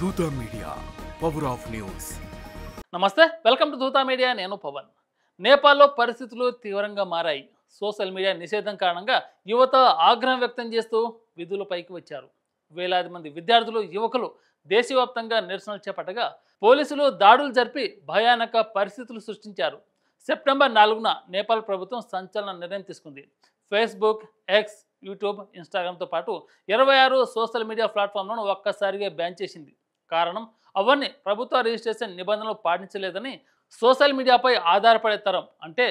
Dootha media power of news. నమస్తే, welcome to Dootha media. నేను పవన్. నేపాల్లో పరిస్థితులు తీవ్రంగా మారాయి. సోషల్ మీడియా నిషేధం కారణంగా యువత ఆగ్రహం వ్యక్తం చేస్తూ విధులపైకి వచ్చారు. వేలాది మంది విద్యార్థులు, యువకులు దేశవ్యాప్తంగా నిరసనలు చేపట్టగా పోలీసులు దాడులు జరిపి భయానక పరిస్థితులు సృష్టించారు. సెప్టెంబర్ 4న నేపాల్ ప్రభుత్వం సంచలన నిర్ణయం తీసుకుంది. ఫేస్బుక్, ఎక్స్, యూట్యూబ్, ఇన్స్టాగ్రామ్తో పాటు 26 సోషల్ మీడియా ప్లాట్ఫామ్లను ఒక్కసారిగా బ్యాన్ చేసింది. కారణం, అవన్నీ ప్రభుత్వ రిజిస్ట్రేషన్ నిబంధనలు పాటించలేదని. సోషల్ మీడియాపై ఆధారపడే తరం అంటే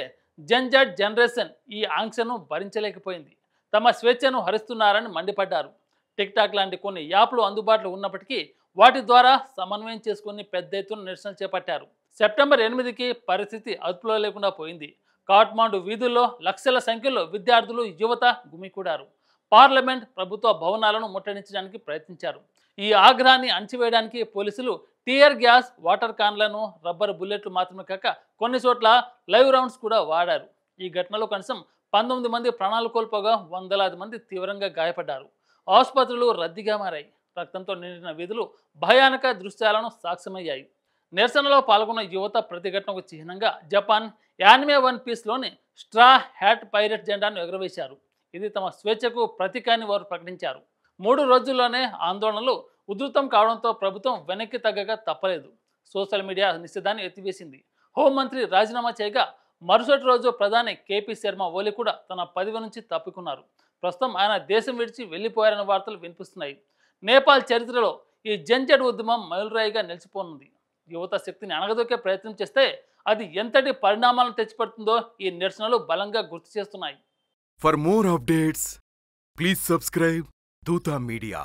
జెడ్ జనరేషన్ ఈ ఆంక్షను భరించలేకపోయింది. తమ స్వేచ్ఛను హరిస్తున్నారని మండిపడ్డారు. టిక్టాక్ లాంటి కొన్ని యాప్లు అందుబాటులో ఉన్నప్పటికీ వాటి ద్వారా సమన్వయం చేసుకుని పెద్ద ఎత్తున నిరసన చేపట్టారు. సెప్టెంబర్ 8కి పరిస్థితి అదుపులో లేకుండా పోయింది. కాఠ్మాండు వీధుల్లో లక్షల సంఖ్యలో విద్యార్థులు, యువత గుమికూడారు. పార్లమెంట్, ప్రభుత్వ భవనాలను ముట్టడించడానికి ప్రయత్నించారు. ఈ ఆగ్రహాన్ని అణచివేయడానికి పోలీసులు టీయర్ గ్యాస్, వాటర్ కాన్లను, రబ్బర్ బుల్లెట్లు మాత్రమే కాక కొన్ని చోట్ల లైవ్ రౌండ్స్ కూడా వాడారు. ఈ ఘటనలో కనీసం 19 మంది ప్రాణాలు కోల్పోగా వందలాది మంది తీవ్రంగా గాయపడ్డారు. ఆసుపత్రులు రద్దీగా మారాయి. రక్తంతో నిండిన వీధులు భయానక దృశ్యాలను సాక్ష్యమయ్యాయి. నిరసనలో పాల్గొన్న యువత ప్రతిఘటనకు చిహ్నంగా జపాన్ యానిమే వన్ పీస్లోని స్ట్రా హ్యాట్ పైరెట్ జెండాను ఎగురవేశారు. ఇది తమ స్వేచ్ఛకు ప్రతీక అని వారు ప్రకటించారు. 3 రోజుల్లోనే ఆందోళనలు ఉధృతం కావడంతో ప్రభుత్వం వెనక్కి తగ్గక తప్పలేదు. సోషల్ మీడియా నిషేధాన్ని ఎత్తివేసింది. హోంమంత్రి రాజీనామా చేయగా మరుసటి రోజు ప్రధాని కేపీ శర్మ ఓలీ కూడా తన పదవి నుంచి తప్పుకున్నారు. ప్రస్తుతం ఆయన దేశం విడిచి వెళ్లిపోయారన్న వార్తలు వినిపిస్తున్నాయి. నేపాల్ చరిత్రలో ఈ జెడ్ ఉద్యమం మైలురాయిగా నిలిచిపోనుంది. యువత శక్తిని అణగదొక్కే ప్రయత్నం చేస్తే అది ఎంతటి పరిణామాలను తెచ్చిపెడుతుందో ఈ నిరసనలు బలంగా గుర్తు చేస్తున్నాయి. For more updates please subscribe Dootha media.